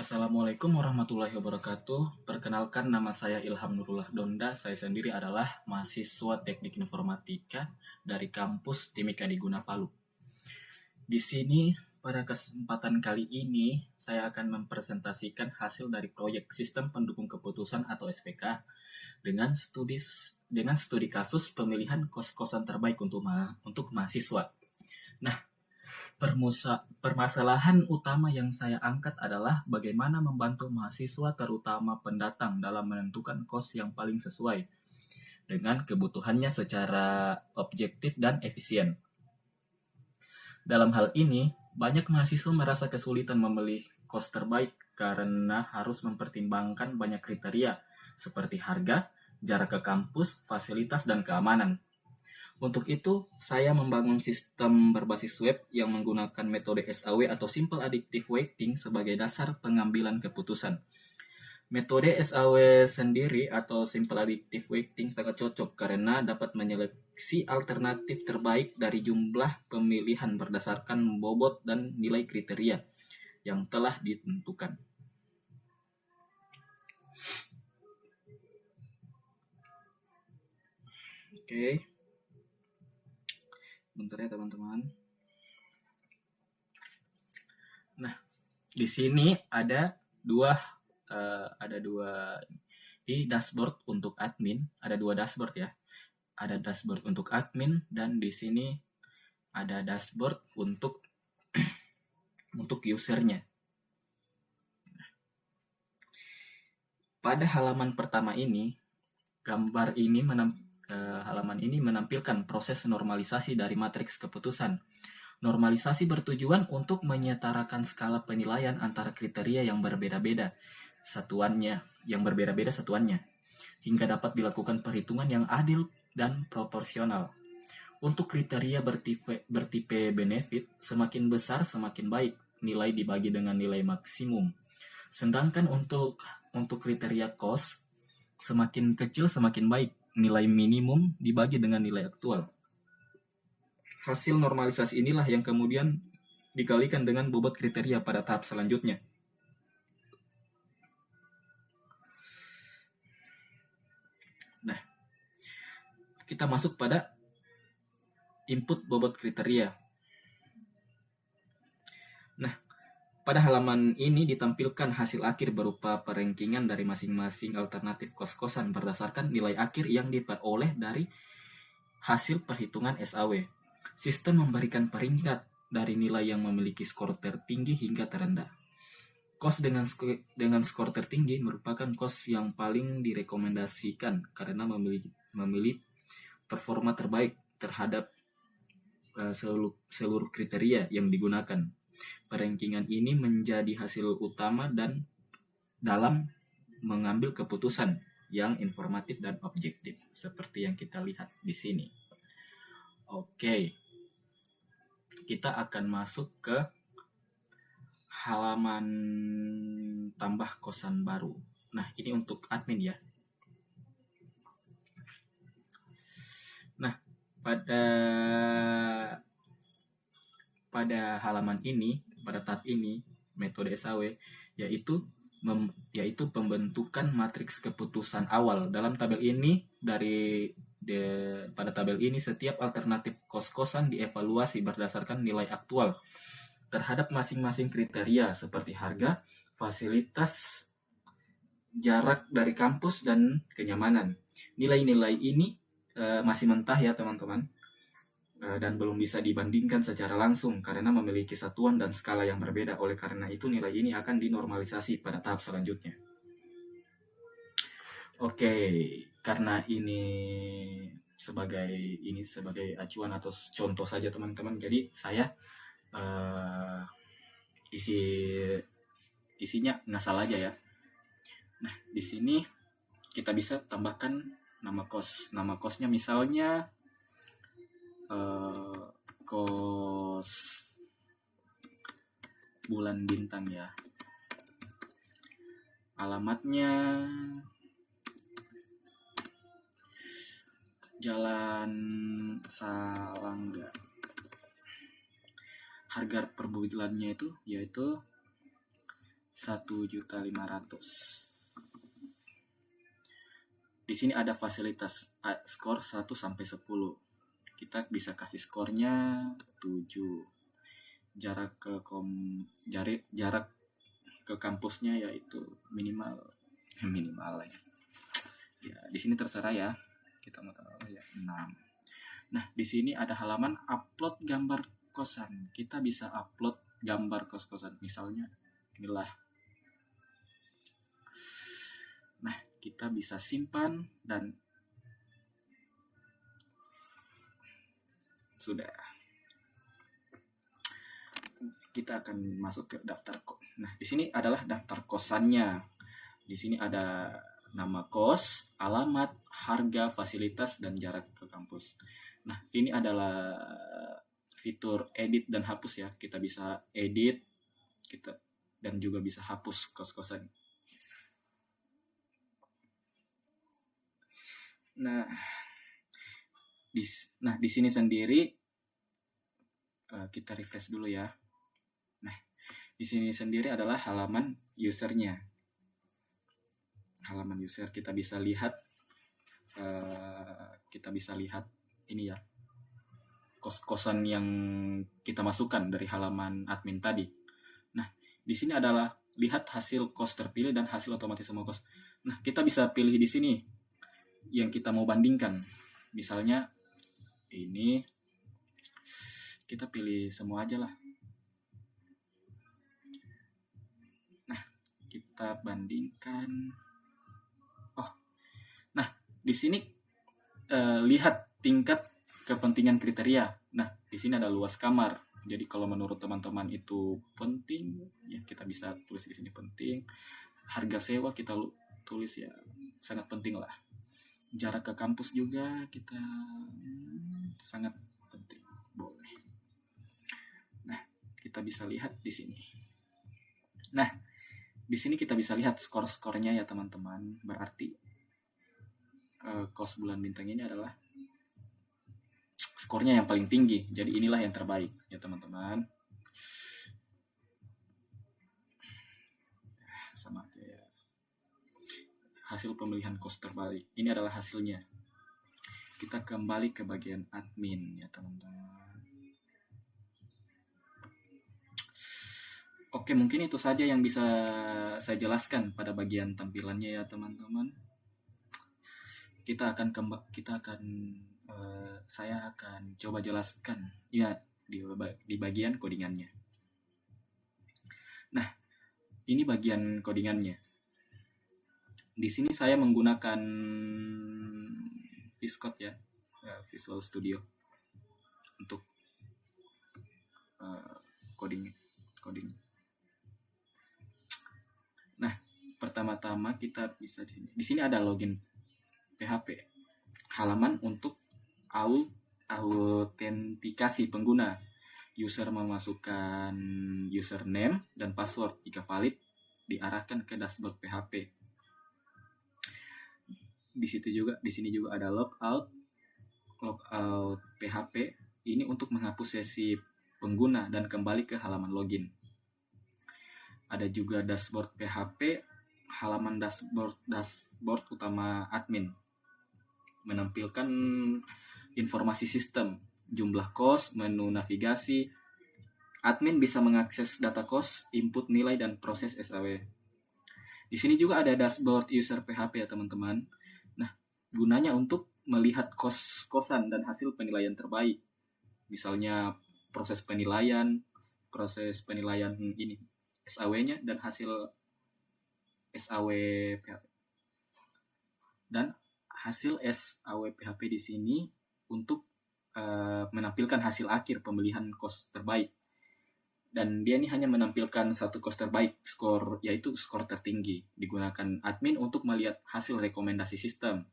Assalamualaikum warahmatullahi wabarakatuh. Perkenalkan, nama saya Ilham Nurullah Donda. Saya sendiri adalah mahasiswa Teknik Informatika dari kampus Timika Diguna Palu. Di sini pada kesempatan kali ini saya akan mempresentasikan hasil dari proyek Sistem Pendukung Keputusan atau SPK dengan studi kasus pemilihan kos-kosan terbaik untuk mahasiswa. Nah, permasalahan utama yang saya angkat adalah bagaimana membantu mahasiswa terutama pendatang dalam menentukan kos yang paling sesuai dengan kebutuhannya secara objektif dan efisien. Dalam hal ini, banyak mahasiswa merasa kesulitan memilih kos terbaik karena harus mempertimbangkan banyak kriteria seperti harga, jarak ke kampus, fasilitas, dan keamanan. Untuk itu, saya membangun sistem berbasis web yang menggunakan metode SAW atau Simple Additive Weighting sebagai dasar pengambilan keputusan. Metode SAW sendiri atau Simple Additive Weighting sangat cocok karena dapat menyeleksi alternatif terbaik dari jumlah pemilihan berdasarkan bobot dan nilai kriteria yang telah ditentukan. Oke. Bentar ya teman-teman. Nah, di sini ada dua di dashboard untuk admin, ada dua dashboard ya. Ada dashboard untuk admin dan di sini ada dashboard untuk usernya. Pada halaman pertama ini, halaman ini menampilkan proses normalisasi dari matriks keputusan. Normalisasi bertujuan untuk menyetarakan skala penilaian antara kriteria yang berbeda-beda satuannya, hingga dapat dilakukan perhitungan yang adil dan proporsional. Untuk kriteria bertipe benefit, semakin besar semakin baik, nilai dibagi dengan nilai maksimum. Sedangkan untuk kriteria cost, semakin kecil semakin baik, nilai minimum dibagi dengan nilai aktual. Hasil normalisasi inilah yang kemudian dikalikan dengan bobot kriteria pada tahap selanjutnya. Nah, kita masuk pada input bobot kriteria. Nah, pada halaman ini ditampilkan hasil akhir berupa perankingan dari masing-masing alternatif kos-kosan berdasarkan nilai akhir yang diperoleh dari hasil perhitungan SAW. Sistem memberikan peringkat dari nilai yang memiliki skor tertinggi hingga terendah. Kos dengan skor tertinggi merupakan kos yang paling direkomendasikan karena memilih performa terbaik terhadap seluruh kriteria yang digunakan. Perankingan ini menjadi hasil utama dan dalam mengambil keputusan yang informatif dan objektif seperti yang kita lihat di sini. Oke. Kita akan masuk ke halaman tambah kosan baru. Nah, ini untuk admin ya. Nah, pada halaman ini, pada tab ini, metode SAW yaitu pembentukan matriks keputusan awal. Dalam tabel ini pada tabel ini setiap alternatif kos-kosan dievaluasi berdasarkan nilai aktual terhadap masing-masing kriteria seperti harga, fasilitas, jarak dari kampus, dan kenyamanan. Nilai-nilai ini masih mentah ya teman-teman, dan belum bisa dibandingkan secara langsung karena memiliki satuan dan skala yang berbeda. Oleh karena itu nilai ini akan dinormalisasi pada tahap selanjutnya. Oke, karena ini sebagai acuan atau contoh saja teman-teman, jadi saya isinya ngasal aja ya. Nah, di sini kita bisa tambahkan nama kos. Nama kosnya misalnya kos bulan bintang ya. Alamatnya Jalan Salangga. Harga per bulannya yaitu 1.500.000. Di sini ada fasilitas skor 1 sampai 10. Kita bisa kasih skornya 7. Jarak ke kampusnya yaitu minimal ya. Ya, di sini terserah ya. Kita mau taruh ya 6. Nah, di sini ada halaman upload gambar kosan. Kita bisa upload gambar kos-kosan. Misalnya inilah. Nah, kita bisa simpan dan sudah. Kita akan masuk ke daftar kos. Nah, di sini adalah daftar kosannya. Di sini ada nama kos, alamat, harga, fasilitas, dan jarak ke kampus. Nah, ini adalah fitur edit dan hapus ya. Kita bisa edit, dan juga bisa hapus kos-kosan. Nah, di sini sendiri kita refresh dulu ya. Nah, di sini sendiri adalah halaman usernya. Halaman user kita bisa lihat ini ya, kos-kosan yang kita masukkan dari halaman admin tadi. Nah, di sini adalah lihat hasil kos terpilih dan hasil otomatis semua kos. Nah, kita bisa pilih di sini yang kita mau bandingkan. Misalnya ini kita pilih semua aja lah. Nah, kita bandingkan. Nah, di sini lihat tingkat kepentingan kriteria. Nah, di sini ada luas kamar. Jadi kalau menurut teman-teman itu penting, ya kita bisa tulis di sini penting. Harga sewa kita tulis ya sangat penting lah. Jarak ke kampus juga kita sangat penting, boleh. Nah, kita bisa lihat di sini. Nah, di sini kita bisa lihat skor-skornya ya teman-teman. Berarti kos bulan bintang ini adalah skornya yang paling tinggi. Jadi inilah yang terbaik ya teman-teman. Sama kayak hasil pemilihan kos terbaik. Ini adalah hasilnya. Kita kembali ke bagian admin ya teman-teman. Oke, mungkin itu saja yang bisa saya jelaskan pada bagian tampilannya ya teman-teman. Saya akan coba jelaskan ya di bagian codingannya. Nah, ini bagian codingannya. Di sini saya menggunakan VS Code ya, Visual Studio untuk coding. Nah, pertama-tama kita bisa di sini ada login PHP, halaman untuk autentikasi pengguna. User memasukkan username dan password. Jika valid, diarahkan ke dashboard PHP. Di sini juga ada logout PHP. Ini untuk menghapus sesi pengguna dan kembali ke halaman login. Ada juga dashboard PHP, halaman dashboard utama admin, menampilkan informasi sistem, jumlah kos, menu navigasi. Admin bisa mengakses data kos, input nilai, dan proses SAW. Di sini juga ada dashboard user PHP ya teman-teman. Nah, gunanya untuk melihat kos-kosan dan hasil penilaian terbaik. Misalnya proses penilaian ini SAW-nya dan hasil SAW PHP. Dan hasil SAW PHP di sini untuk menampilkan hasil akhir pemilihan kos terbaik. Dan dia ini hanya menampilkan satu kos terbaik, yaitu skor tertinggi. Digunakan admin untuk melihat hasil rekomendasi sistem.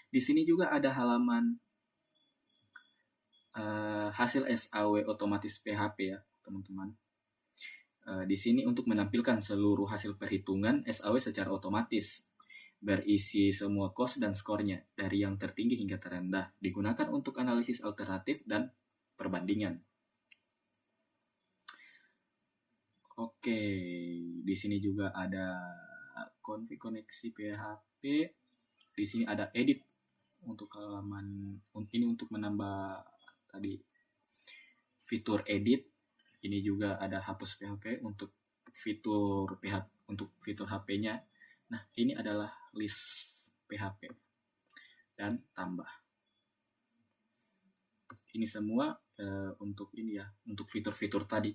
Di sini juga ada halaman hasil SAW otomatis PHP ya teman-teman. Di sini untuk menampilkan seluruh hasil perhitungan SAW secara otomatis, berisi semua kos dan skornya dari yang tertinggi hingga terendah. Digunakan untuk analisis alternatif dan perbandingan. Oke, di sini juga ada config koneksi PHP. Di sini ada edit untuk halaman ini untuk menambah tadi fitur edit. Ini juga ada hapus PHP untuk fitur HP-nya. Nah, ini adalah list PHP dan tambah. Ini semua untuk ini ya, untuk fitur-fitur tadi.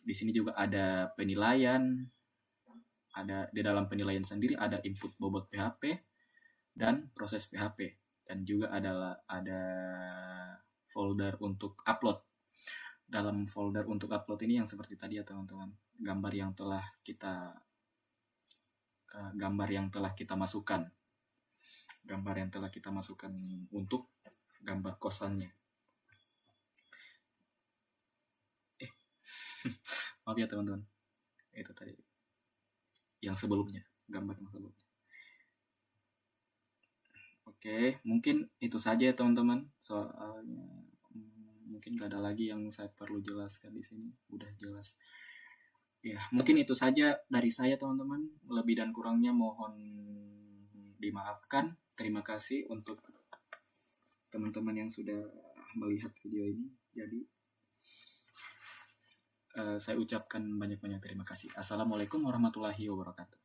Di sini juga ada penilaian. Ada di dalam penilaian sendiri ada input bobot PHP dan proses PHP, dan juga ada folder untuk upload. Dalam folder untuk upload ini yang seperti tadi ya teman-teman, gambar yang telah kita masukkan untuk gambar kosannya. Maaf ya teman-teman, itu tadi yang sebelumnya, gambar yang sebelumnya. Oke, mungkin itu saja ya teman-teman. Soalnya mungkin gak ada lagi yang saya perlu jelaskan di sini, udah jelas. Ya, mungkin itu saja dari saya teman-teman. Lebih dan kurangnya mohon dimaafkan. Terima kasih untuk teman-teman yang sudah melihat video ini. Jadi saya ucapkan banyak-banyak terima kasih. Assalamualaikum warahmatullahi wabarakatuh.